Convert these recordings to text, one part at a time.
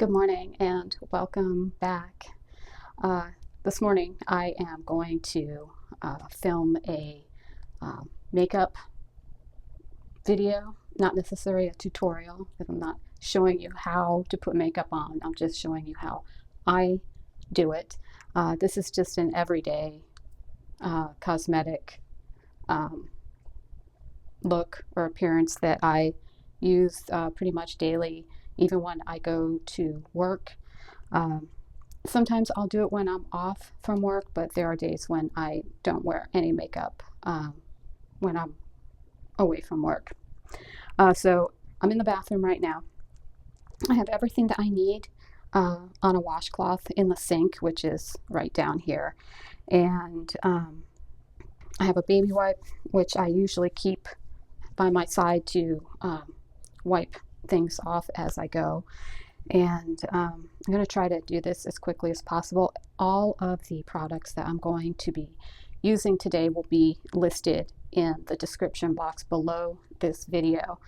Good morning and welcome back. This morning I am going to film a makeup video, not necessarily a tutorial, because I'm not showing you how to put makeup on. I'm just showing you how I do it. This is just an everyday cosmetic look or appearance that I use pretty much daily, even when I go to work. Sometimes I'll do it when I'm off from work, but there are days when I don't wear any makeup when I'm away from work. So I'm in the bathroom right now. I have everything that I need on a washcloth in the sink, which is right down here. And I have a Babywipe, which I usually keep by my side to wipe things off as I go. And I'm going to try to do this as quickly as possible. All of the products that I'm going to be using today will be listed in the description box below this video.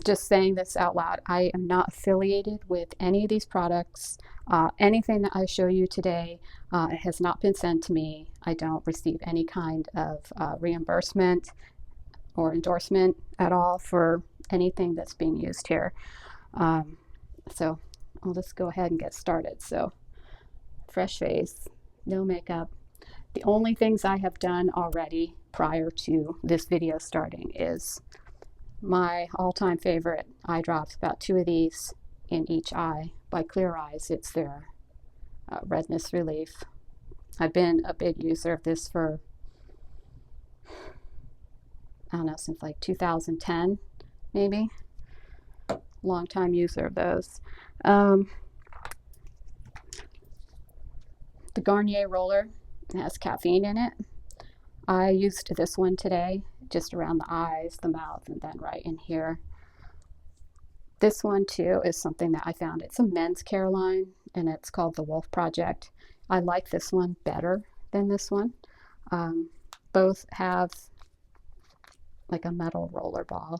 Just saying this out loud, I am not affiliated with any of these products. Anything that I show you today has not been sent to me. I don't receive any kind of reimbursement or endorsement at all for anything that's being used here. So I'll just go ahead and get started. So fresh face, no makeup. The only things I have done already prior to this video starting is my all-time favorite eye drops, about 2 of these in each eye by Clear Eyes. It's their redness relief. I've been a big user of this for, I don't know, since like 2010 maybe. Long time user of those. The Garnier roller has caffeine in it. I used this one today just around the eyes, the mouth, and then right in here. This one too is something that I found. It's a men's care line and it's called the Wolf Project. I like this one better than this one. Both have like a metal roller ball,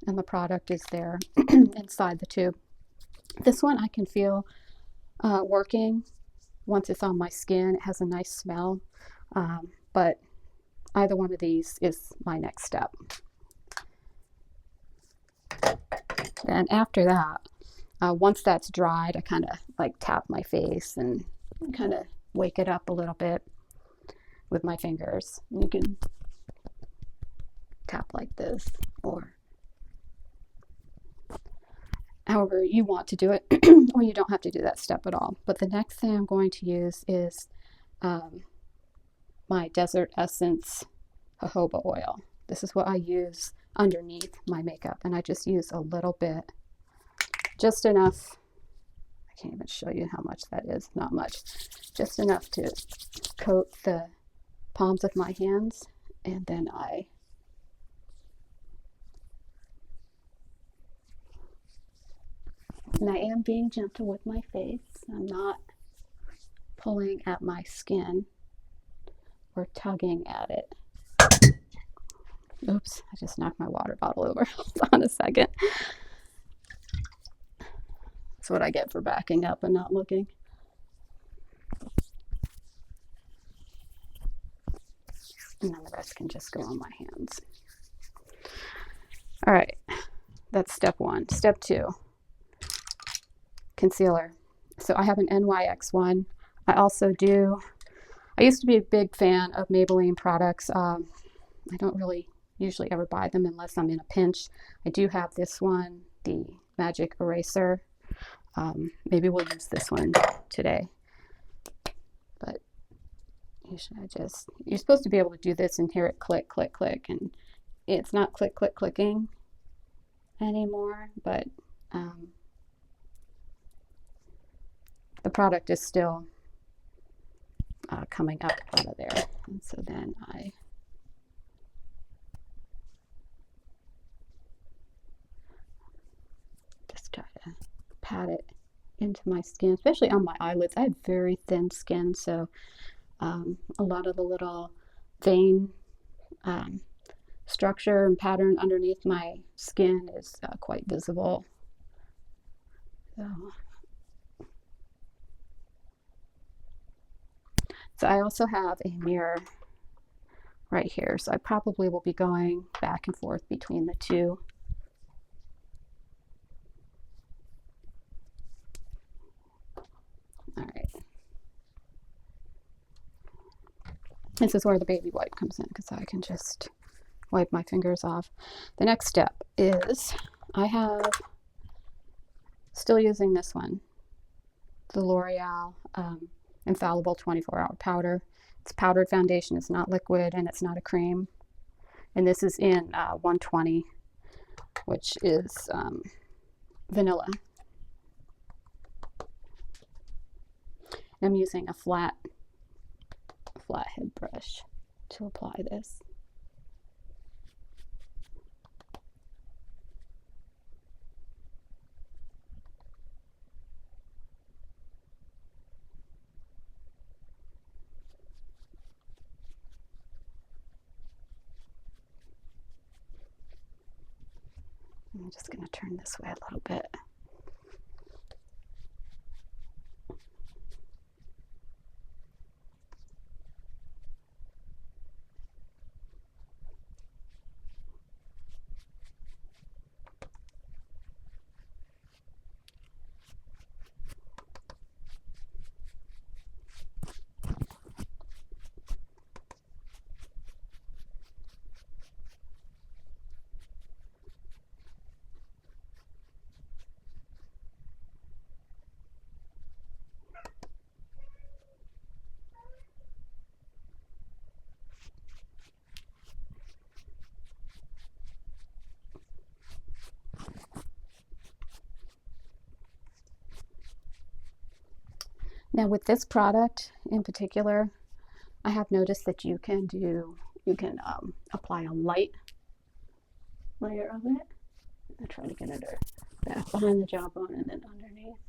and the product is there inside the tube. This one I can feel working once it's on my skin. It has a nice smell, but either one of these is my next step. Then after that, once that's dried, I kind of like tap my face and kind of wake it up a little bit with my fingers. You can tap like this or however you want to do it, or you don't have to do that step at all. But the next thing I'm going to use is my Desert Essence jojoba oil. This is what I use underneath my makeup, and I just use a little bit, just enough. I can't even show you how much that is, not much, just enough to coat the palms of my hands, and then I am being gentle with my face. I'm not pulling at my skin or tugging at it. Oops, I just knocked my water bottle over. Hold on a second. That's what I get for backing up and not looking. And then the rest can just go on my hands. All right, that's step one. Step two, concealer. So I have an NYX one. I used to be a big fan of Maybelline products. I don't really usually ever buy them unless I'm in a pinch. I do have this one, the Magic Eraser. Maybe we'll use this one today. But you're supposed to be able to do this and hear it click, click, click. And it's not click, click, clicking anymore, but the product is still coming up out of there. And so then I just try to pat it into my skin, especially on my eyelids. I have very thin skin, so a lot of the little vein structure and pattern underneath my skin is quite visible. So I also have a mirror right here, so I probably will be going back and forth between the two. All right. This is where the Babywipe comes in, because I can just wipe my fingers off. The next step is I have still using this one, the L'Oreal Infallible 24-hour powder. It's powdered foundation. It's not liquid and it's not a cream. And this is in 120, which is vanilla. I'm using a flat head brush to apply this. I'm just going to turn this way a little bit. Now with this product in particular, I have noticed that you can apply a light layer of it. I try to get it back behind the jawbone and then underneath.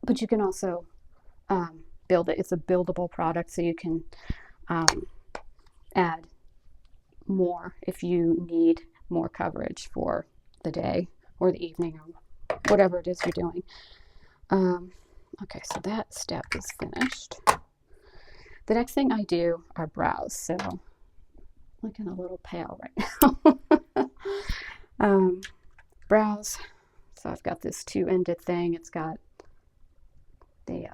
But you can also build it. It's a buildable product, so you can add more if you need more coverage for the day or the evening or whatever it is you're doing. Okay, so that step is finished. The next thing I do are brows. So looking a little pale right now. Brows. So I've got this two-ended thing. It's got the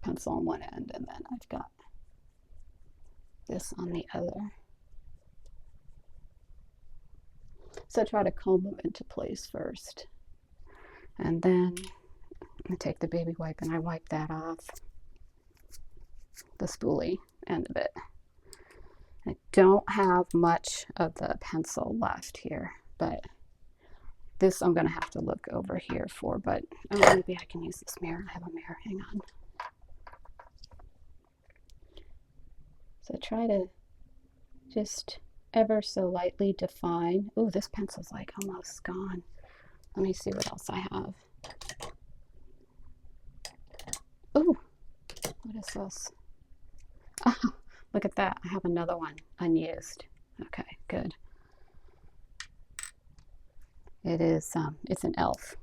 pencil on one end, and then I've got this on the other. So I try to comb them into place first. And then I take the Babywipe and I wipe that off, the spoolie end of it. I don't have much of the pencil left here, but this I'm going to have to look over here for, but maybe I can use this mirror. I have a mirror, hang on. So try to just ever so lightly define. Oh, this pencil's like almost gone. Let me see what else I have. Oh, what is this? Oh, look at that. I have another one unused. Okay, good. It is, it's an e.l.f.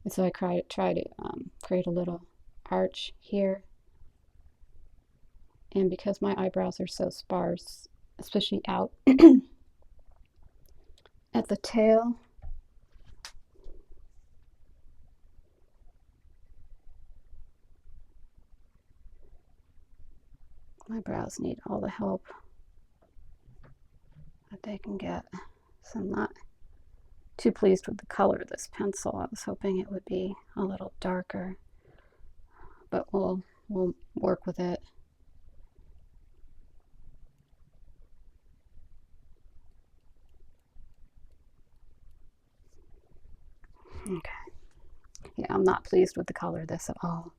And so I try to create a little arch here. And because my eyebrows are so sparse, especially out at the tail, my brows need all the help that they can get. So I'm not too pleased with the color of this pencil. I was hoping it would be a little darker, but we'll work with it. Okay. Yeah, I'm not pleased with the color of this at all.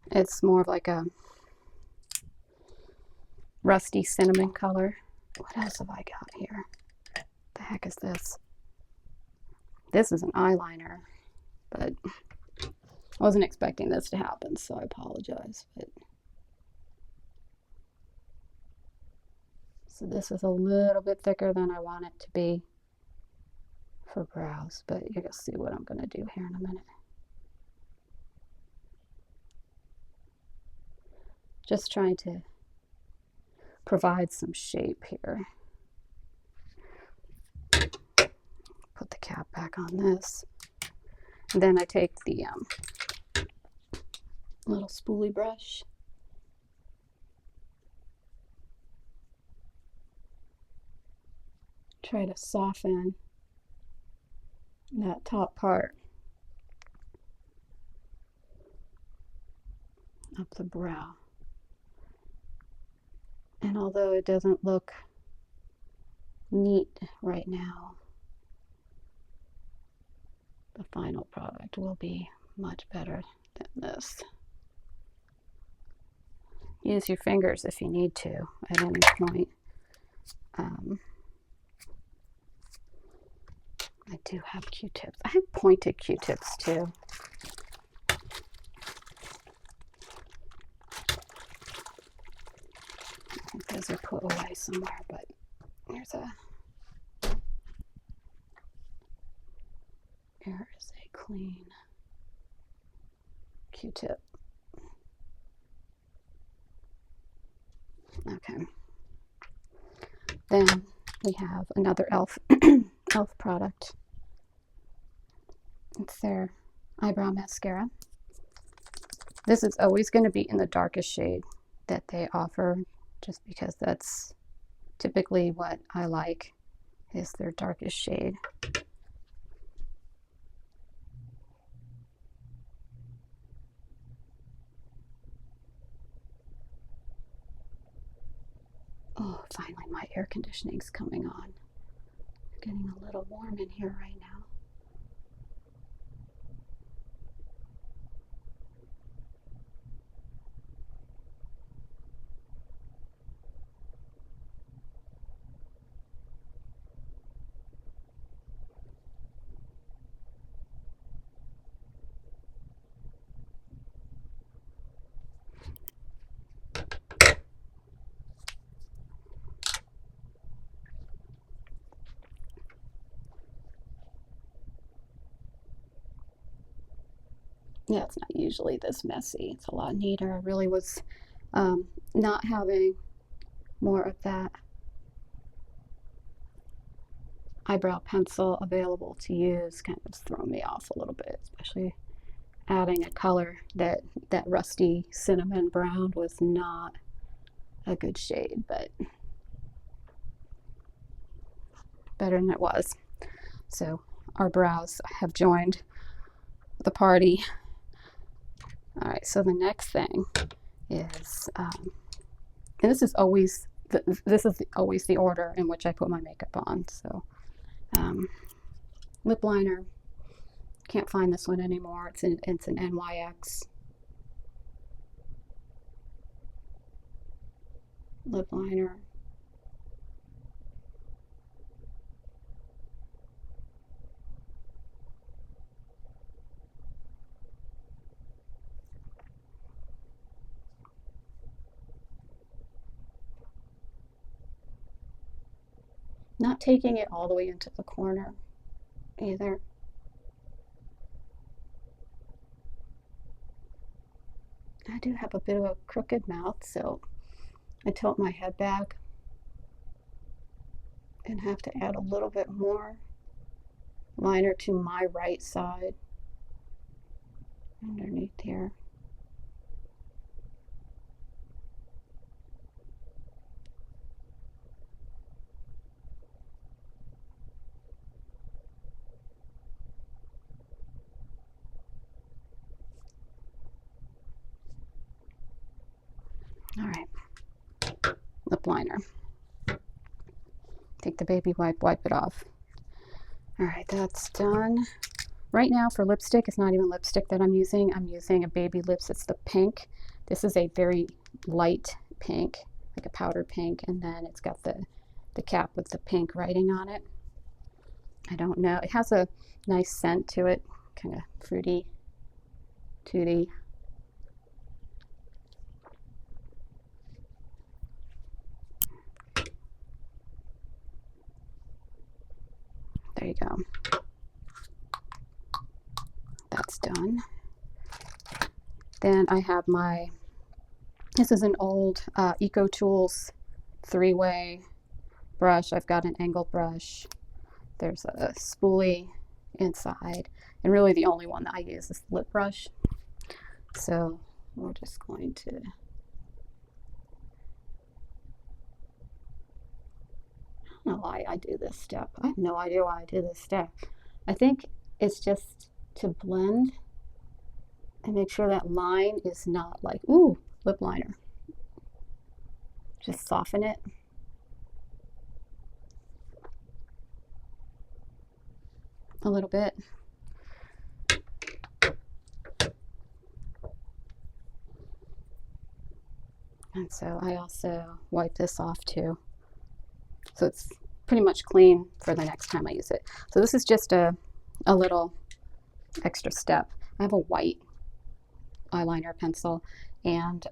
It's more of like a rusty cinnamon color. What else have I got here? The heck is this? This is an eyeliner, but I wasn't expecting this to happen, so I apologize. But So this is a little bit thicker than I want it to be for brows, but you're going to see what I'm going to do here in a minute. Just trying to provide some shape here. Put the cap back on this. And then I take the little spoolie brush. Try to soften that top part up the brow. And although it doesn't look neat right now, the final product will be much better than this. Use your fingers if you need to at any point. I do have Q-tips. I have pointed Q-tips too. I think those are put away somewhere, but here is a clean Q-tip. Okay. Then we have another e.l.f. e.l.f. product. It's their eyebrow mascara. This is always going to be in the darkest shade that they offer, just because that's typically what I like, is their darkest shade. Oh, finally my air conditioning's coming on. It's getting a little warm in here right now. Yeah, it's not usually this messy. It's a lot neater. I really was not having more of that eyebrow pencil available to use kind of thrown me off a little bit, especially adding a color that rusty cinnamon brown was not a good shade, but better than it was. So our brows have joined the party. All right, so the next thing is, and this is always the order in which I put my makeup on. So, lip liner. Can't find this one anymore. It's an NYX lip liner. Not taking it all the way into the corner either. I do have a bit of a crooked mouth, so I tilt my head back and have to add a little bit more liner to my right side underneath here. All right, lip liner. Take the Babywipe, wipe it off. All right, that's done. Right now for lipstick, it's not even lipstick that I'm using. I'm using a Baby Lips. It's the pink. This is a very light pink, like a powder pink, and then it's got the cap with the pink writing on it. I don't know. It has a nice scent to it, kind of fruity, tooty. you go. That's done. Then I have this is an old Eco Tools 3-way brush. I've got an angled brush. There's a spoolie inside. And really the only one that I use is the lip brush. So we're just going to... I don't know why I do this step. I have no idea why I do this step. I think it's just to blend and make sure that line is not like, ooh, lip liner. Just soften it. A little bit. And so I also wipe this off too. So it's pretty much clean for the next time I use it. So this is just a little extra step. I have a white eyeliner pencil, and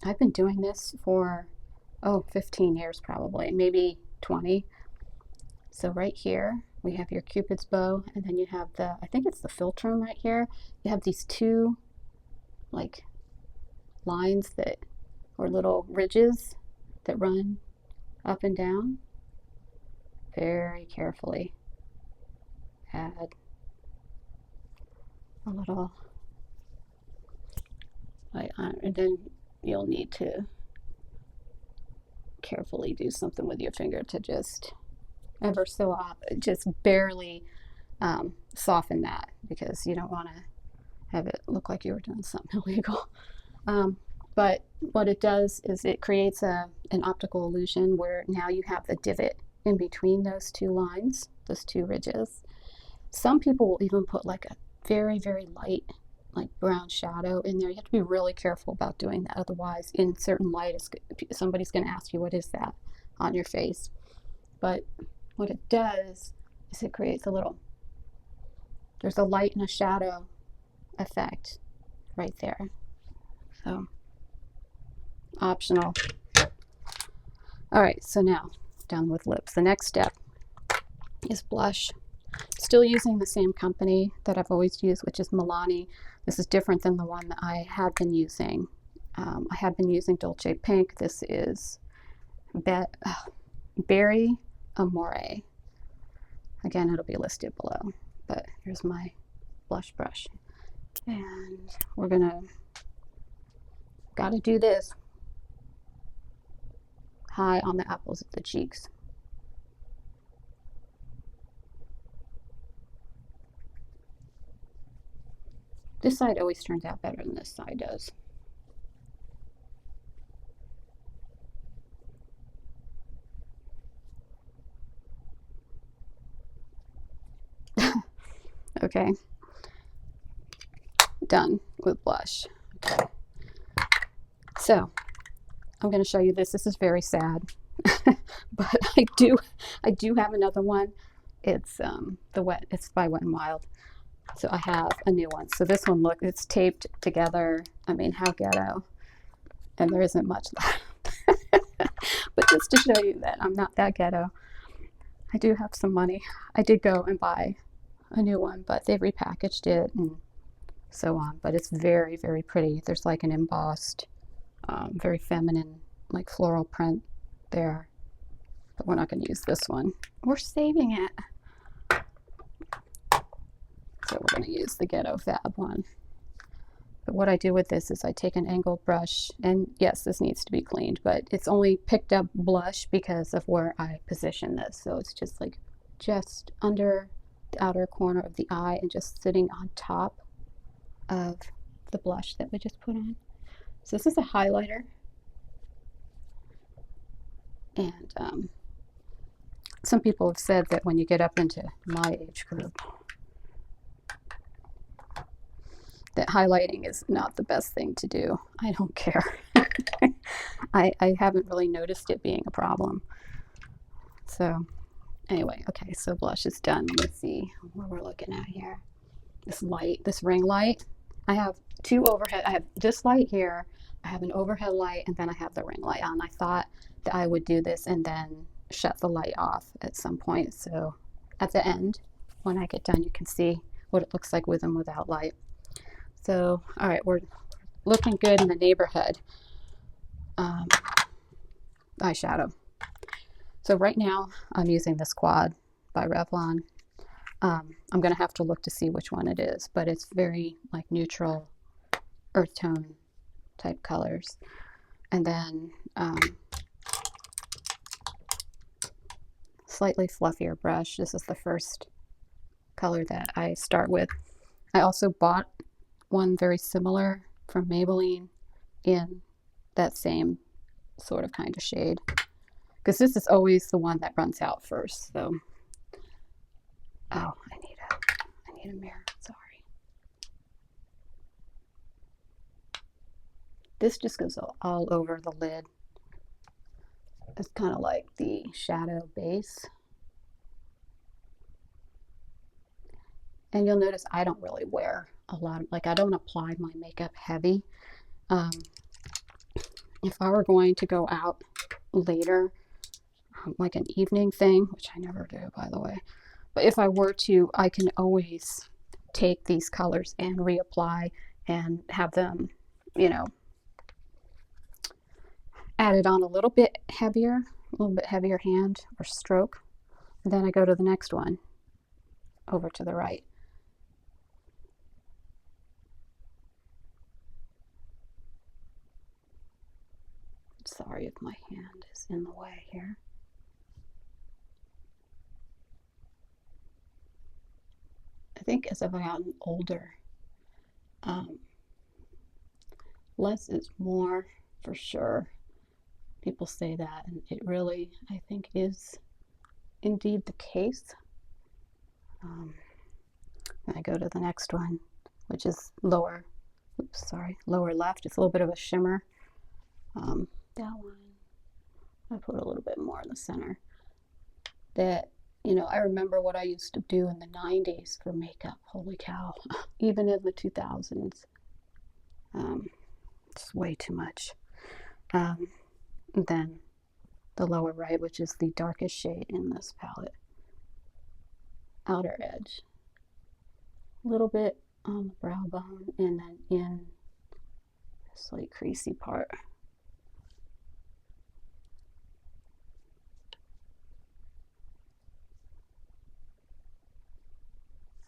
I've been doing this for 15 years probably, maybe 20. So right here we have your Cupid's bow, and then you have I think it's the philtrum right here. You have these two like lines or little ridges that run up and down. Very carefully add a little, and then you'll need to carefully do something with your finger to just ever so often, just barely soften that, because you don't want to have it look like you were doing something illegal. But what it does is it creates an optical illusion where now you have the divot in between those two lines, those two ridges. Some people will even put like a very, very light, like brown shadow in there. You have to be really careful about doing that. Otherwise, in certain light, somebody's going to ask you, what is that on your face? But what it does is it creates there's a light and a shadow effect right there. So, optional. All right, so now done with lips. The next step is blush. Still using the same company that I've always used, which is Milani. This is different than the one that I have been using. I have been using Dolce Pink. This is Berry Amore. Again, it'll be listed below, but here's my blush brush. And we're gotta do this high on the apples of the cheeks. This side always turns out better than this side does. Okay. Done with blush. Okay. So, I'm going to show you this. This is very sad, but I do have another one. It's it's by Wet n Wild. So I have a new one. So this one, look, it's taped together. I mean, how ghetto. And there isn't much left. But just to show you that I'm not that ghetto, I do have some money. I did go and buy a new one, but they've repackaged it and so on. But it's very, very pretty. There's like an embossed, very feminine, like floral print there. But we're not going to use this one. We're saving it. So we're going to use the Ghetto Fab one. But what I do with this is I take an angled brush, and yes, this needs to be cleaned, but it's only picked up blush because of where I position this. So it's just like just under the outer corner of the eye and just sitting on top of the blush that we just put on. So this is a highlighter. And some people have said that when you get up into my age group, that highlighting is not the best thing to do. I don't care. I haven't really noticed it being a problem. So anyway, okay, so blush is done. Let's see what we're looking at here. This light, this ring light. I have two overhead. I have this light here. I have an overhead light, and then I have the ring light on. I thought that I would do this and then shut the light off at some point. So at the end, when I get done, you can see what it looks like with and without light. So, all right, we're looking good in the neighborhood. Eyeshadow. So right now, I'm using this Quad by Revlon. I'm going to have to look to see which one it is, but it's very like neutral earth tone type colors. And then slightly fluffier brush. This is the first color that I start with. I also bought one very similar from Maybelline in that same sort of kind of shade, because this is always the one that runs out first. So, oh, I need a mirror. Sorry. This just goes all over the lid. It's kind of like the shadow base. And you'll notice I don't really wear a lot of, like, I don't apply my makeup heavy. If I were going to go out later, like an evening thing, which I never do, by the way, but if I were to, I can always take these colors and reapply and have them, you know, added on a little bit heavier hand or stroke. And then I go to the next one over to the right. Sorry if my hand is in the way here. I think as I've gotten older, less is more for sure. People say that, and it really, I think, is indeed the case. I go to the next one, which is lower left. It's a little bit of a shimmer. That one, I put a little bit more in the center. That, you know, I remember what I used to do in the 90s for makeup. Holy cow. Even in the 2000s. It's way too much. Then the lower right, which is the darkest shade in this palette. Outer edge. A little bit on the brow bone, and then in this like creasy part.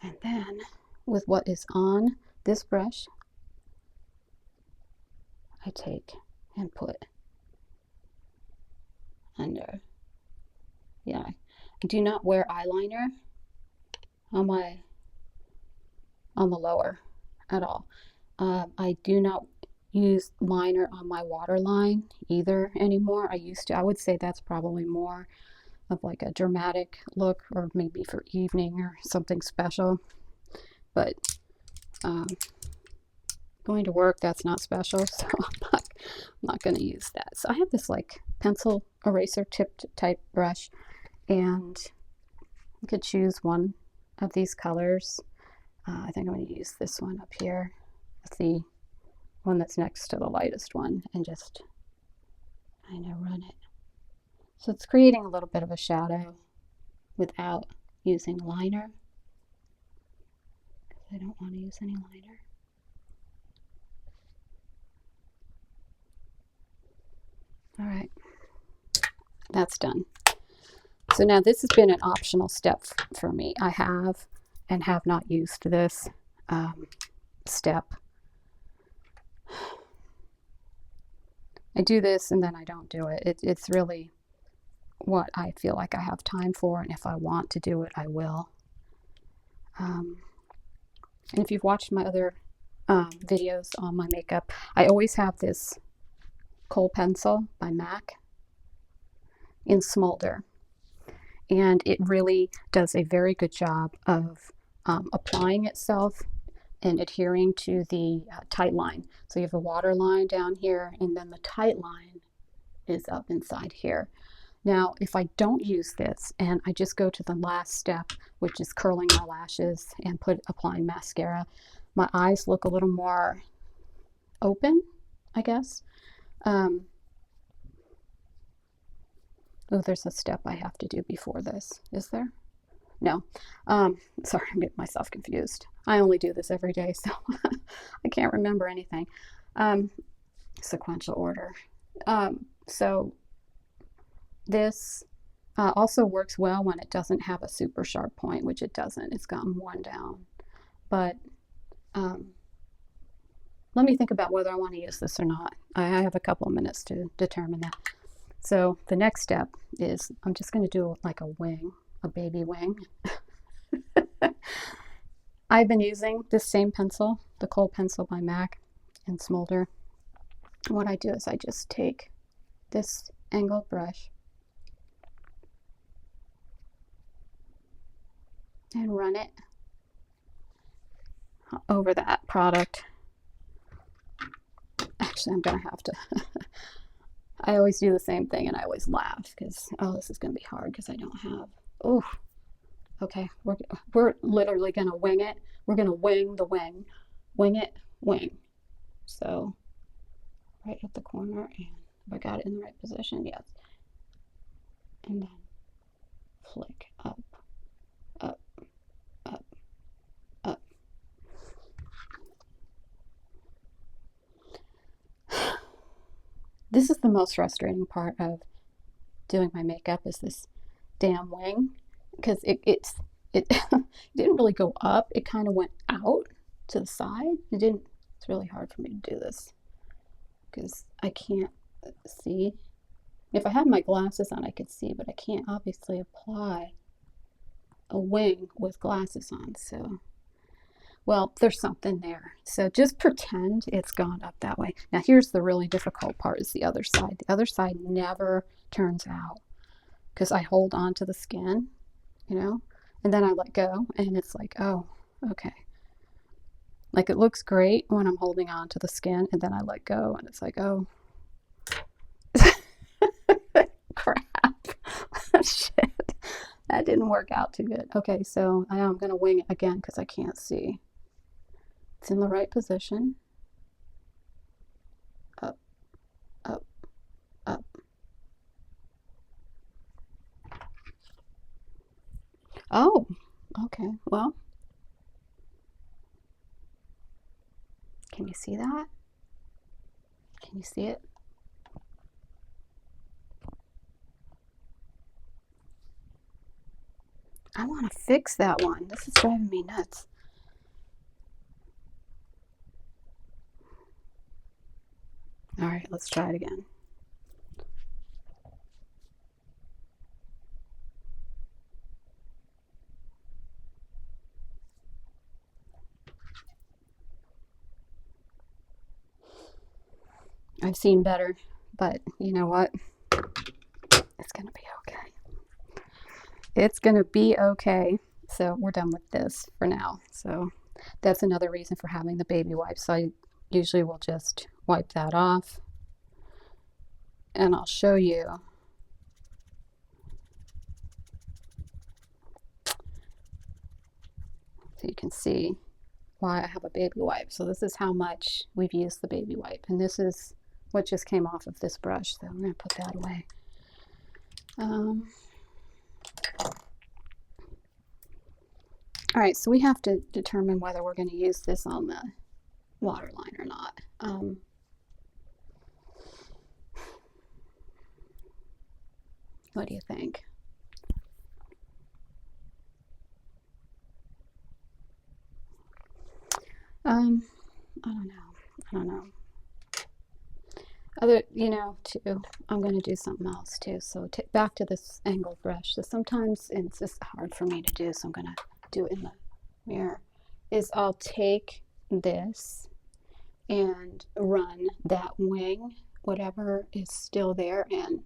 And then with what is on this brush, I take and put under. Yeah, I do not wear eyeliner on the lower at all. I do not use liner on my waterline either anymore. I used to. I would say that's probably more of like a dramatic look, or maybe for evening or something special. But going to work, that's not special, so I'm not going to use that. So I have this like pencil eraser tipped type brush, and you could choose one of these colors. I think I'm going to use this one up here. That's the one that's next to the lightest one, and just kind of run it. So it's creating a little bit of a shadow without using liner, because I don't want to use any liner. All right, that's done. So now this has been an optional step for me. I have and have not used this step. I do this and then I don't do it. It's really what I feel like I have time for, and if I want to do it, I will. And if you've watched my other videos on my makeup, I always have this kohl pencil by MAC in Smolder, and it really does a very good job of applying itself and adhering to the tight line. So you have a water line down here, and then the tight line is up inside here. Now, if I don't use this and I just go to the last step, which is curling my lashes and applying mascara, my eyes look a little more open, I guess. Oh, there's a step I have to do before this. Is there? No. Sorry, I'm getting myself confused. I only do this every day, so I can't remember anything. Sequential order. So this also works well when it doesn't have a super sharp point, which it doesn't. It's gotten worn down. But let me think about whether I want to use this or not. I have a couple of minutes to determine that. So the next step is I'm just going to do like a wing, a baby wing. I've been using this same pencil, the Kohl pencil by MAC in Smolder. What I do is I just take this angled brush and run it over that product. Actually, I'm going to have to. I always do the same thing and I always laugh because, oh, this is going to be hard because I don't have. Oh, okay. We're literally going to wing it. We're going to wing the wing. Wing it, wing. So, right at the corner, and if I got it in the right position, yes. And then flick up, up, up, up. This is the most frustrating part of doing my makeup is this damn wing, because it didn't really go up. It kind of went out to the side. It's really hard for me to do this because I can't see. If I had my glasses on, I could see, but I can't obviously apply a wing with glasses on. So, well, there's something there. So just pretend it's gone up that way. Now, here's the really difficult part is the other side. The other side never turns out because I hold on to the skin, you know, and then I let go and it's like, oh, okay. Like it looks great when I'm holding on to the skin and then I let go and it's like, oh, crap. Shit. That didn't work out too good. Okay, so I'm going to wing it again because I can't see. It's in the right position. Up, up, up. Oh, okay. Well, can you see that? Can you see it? I want to fix that one. This is driving me nuts. All right, let's try it again. I've seen better, but you know what? It's going to be okay. It's going to be okay. So we're done with this for now. So that's another reason for having the baby wipe. So I usually will just wipe that off. And I'll show you. So you can see why I have a baby wipe. So this is how much we've used the baby wipe. And this is what just came off of this brush. So I'm going to put that away. All right, so we have to determine whether we're going to use this on the waterline or not. What do you think? I don't know. Other, too, I'm going to do something else too. So back to this angled brush. So sometimes it's just hard for me to do, so I'm going to do it in the mirror. Is I'll take this and run that wing, whatever is still there, and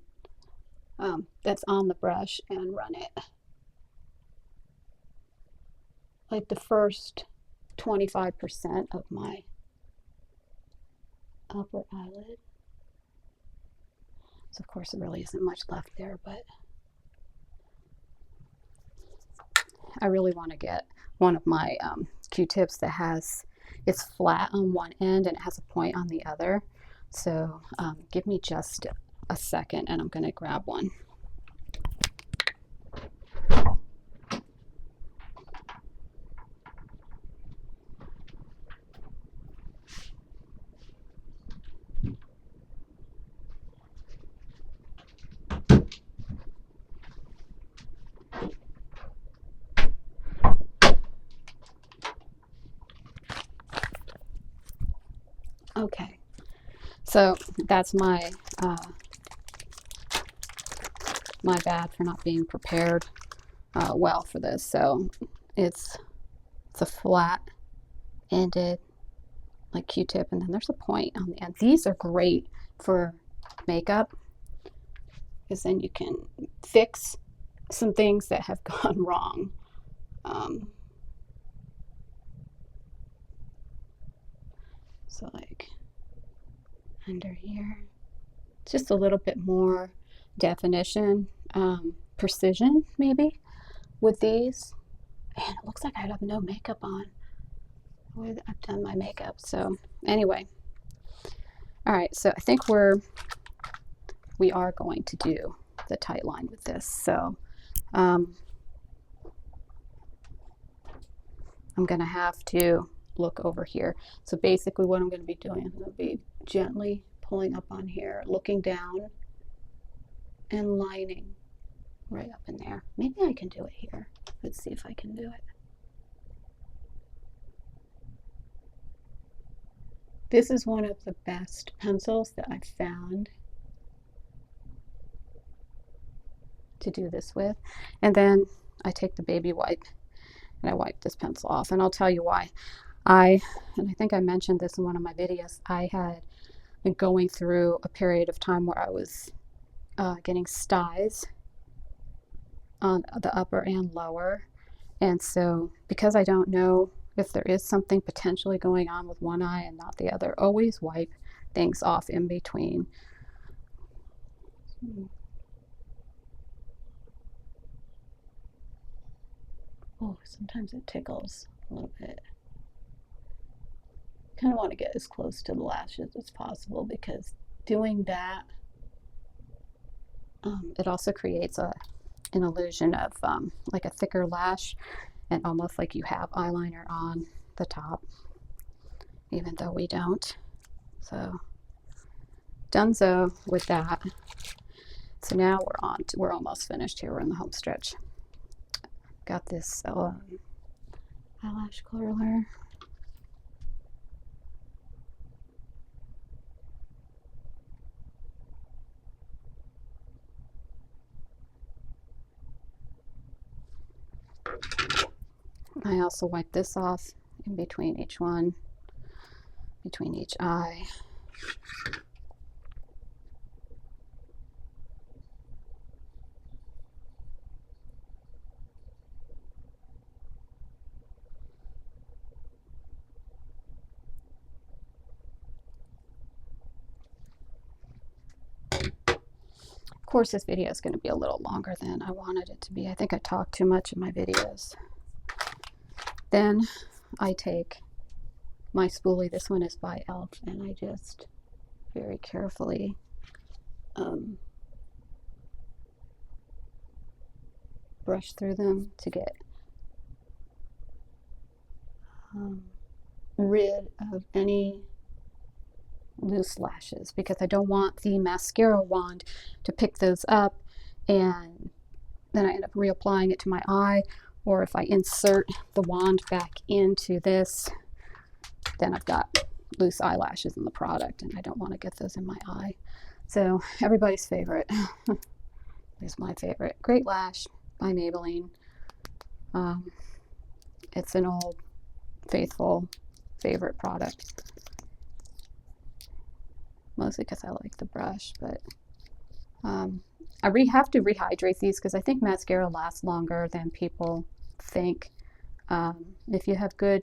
that's on the brush, and run it like the first 25% of my upper eyelid. So of course there really isn't much left there, but I really want to get one of my Q-tips that it's flat on one end and it has a point on the other. So give me just a second and I'm going to grab one. Okay, so that's my my bad for not being prepared well for this. So it's a flat ended like Q-tip, and then there's a point on the end. These are great for makeup because then you can fix some things that have gone wrong. So like under here, just a little bit more definition, precision maybe with these. And it looks like I have no makeup on. I've done my makeup. So anyway, all right. So I think we are going to do the tight line with this. So I'm going to have to look over here. So basically what I'm going to be doing, I'm going to be gently pulling up on here, looking down and lining right up in there. Maybe I can do it here. Let's see if I can do it. This is one of the best pencils that I've found to do this with. And then I take the Babywipe and I wipe this pencil off. And I'll tell you why. And I think I mentioned this in one of my videos, I had been going through a period of time where I was getting styes on the upper and lower. And so because I don't know if there is something potentially going on with one eye and not the other, always wipe things off in between. Oh, sometimes it tickles a little bit. Kind of want to get as close to the lashes as possible because doing that, it also creates an illusion of like a thicker lash and almost like you have eyeliner on the top, even though we don't. So donezo with that. So now we're almost finished here. We're in the home stretch. Got this eyelash curler. I also wipe this off in between each one, between each eye. Of course, this video is going to be a little longer than I wanted it to be. I think I talk too much in my videos. Then I take my spoolie. This one is by e.l.f. and I just very carefully brush through them to get rid of any loose lashes because I don't want the mascara wand to pick those up and then I end up reapplying it to my eye, or if I insert the wand back into this, then I've got loose eyelashes in the product and I don't want to get those in my eye. So everybody's favorite is my favorite. Great Lash by Maybelline. It's an old faithful favorite product. Mostly because I like the brush, but I have to rehydrate these because I think mascara lasts longer than people think. If you have good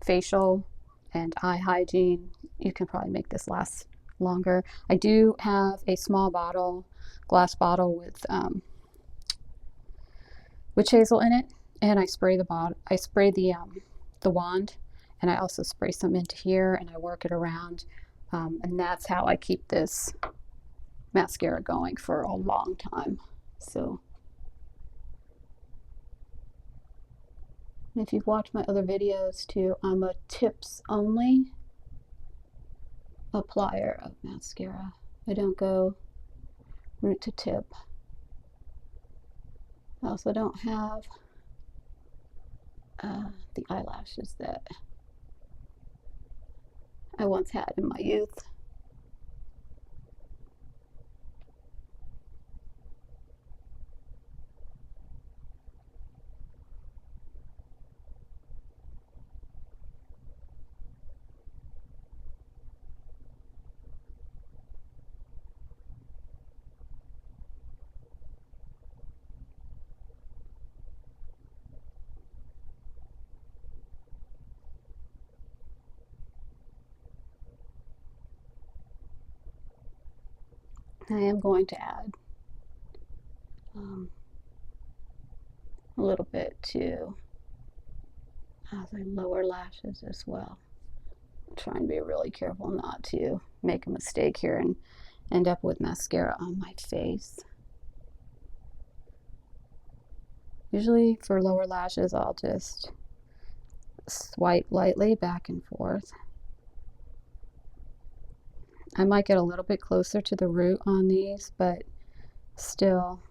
facial and eye hygiene, you can probably make this last longer. I do have a small bottle, glass bottle with witch hazel in it, and I spray the wand, and I also spray some into here, and I work it around, and that's how I keep this mascara going for a long time. So if you've watched my other videos too, I'm a tips only applier of mascara. I don't go root to tip. I also don't have the eyelashes that I once had in my youth. I am going to add a little bit to the lower lashes as well. I'm trying to be really careful not to make a mistake here and end up with mascara on my face. Usually for lower lashes, I'll just swipe lightly back and forth. I might get a little bit closer to the root on these, but still,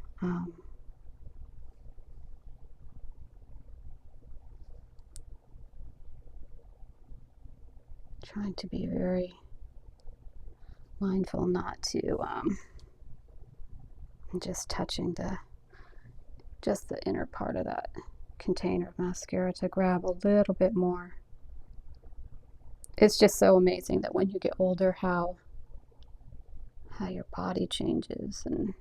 trying to be very mindful not to just touching just the inner part of that container of mascara to grab a little bit more. It's just so amazing that when you get older, how your body changes, and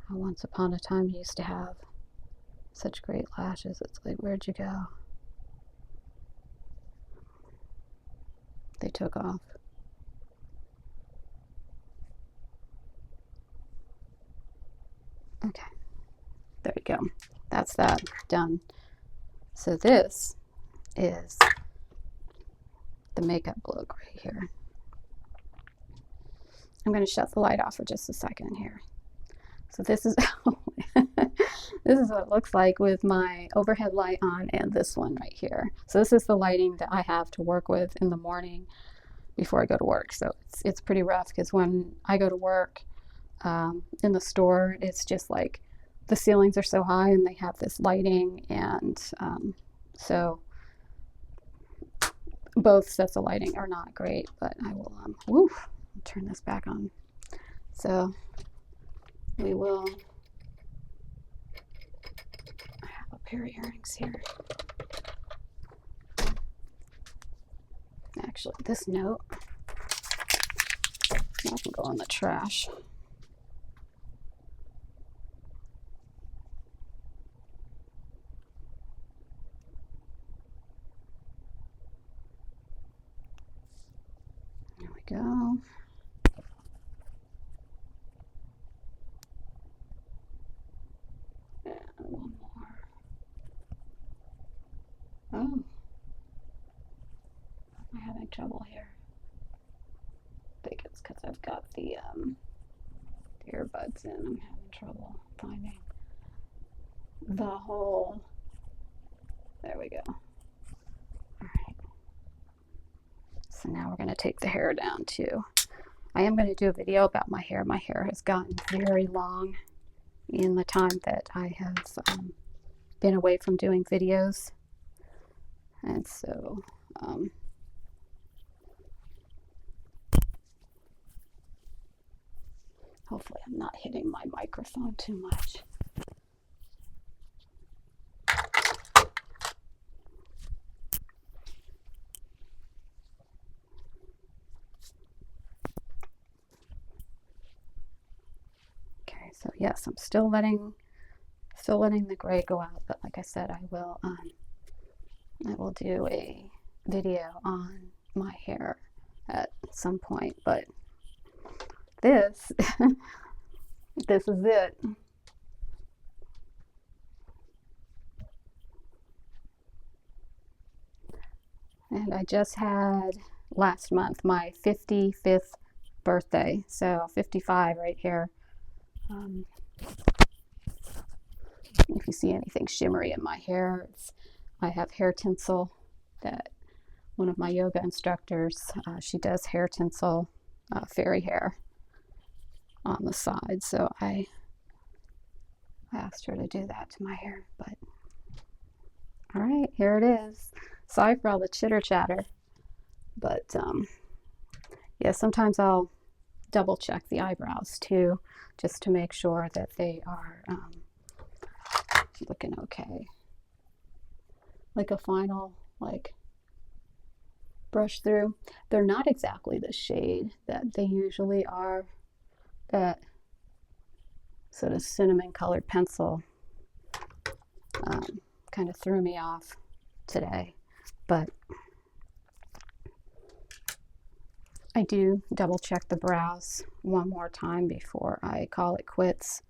how once upon a time you used to have such great lashes. It's like, where'd you go? They took off. Okay, there we go. That's that done. So this is the makeup look right here. I'm going to shut the light off for just a second here. So this is this is what it looks like with my overhead light on and this one right here. So this is the lighting that I have to work with in the morning before I go to work. So it's pretty rough because when I go to work in the store, it's just like the ceilings are so high and they have this lighting, and so both sets of lighting are not great, but I will turn this back on. So we will, I have a pair of earrings here. Actually, this note, I can go in the trash. There we go. And one more. Oh, I'm having trouble here. I think it's because I've got the earbuds in. I'm having trouble finding the hole. There we go. All right. So now we're going to take the hair down too. I am going to do a video about my hair. My hair has gotten very long in the time that I have been away from doing videos. And so hopefully I'm not hitting my microphone too much. Okay, so yes, I'm still letting the gray go out, but like I said, I will do a video on my hair at some point, but this this is it. And I just had last month my 55th birthday, so 55 right here. If you see anything shimmery in my hair, I have hair tinsel that one of my yoga instructors, she does hair tinsel, fairy hair on the side, so I asked her to do that to my hair. But all right, here it is. Sorry for all the chitter chatter. But yeah, sometimes I'll double check the eyebrows too, just to make sure that they are looking okay. Like a final brush through. They're not exactly the shade that they usually are. That sort of cinnamon colored pencil kind of threw me off today, but I do double check the brows one more time before I call it quits.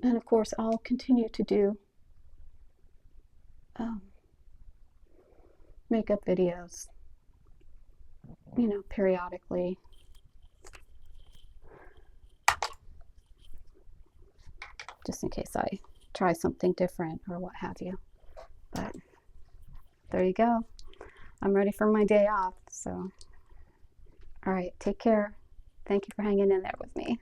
And of course, I'll continue to do makeup videos, you know, periodically. Just in case I try something different or what have you. But there you go. I'm ready for my day off. So, all right, take care. Thank you for hanging in there with me.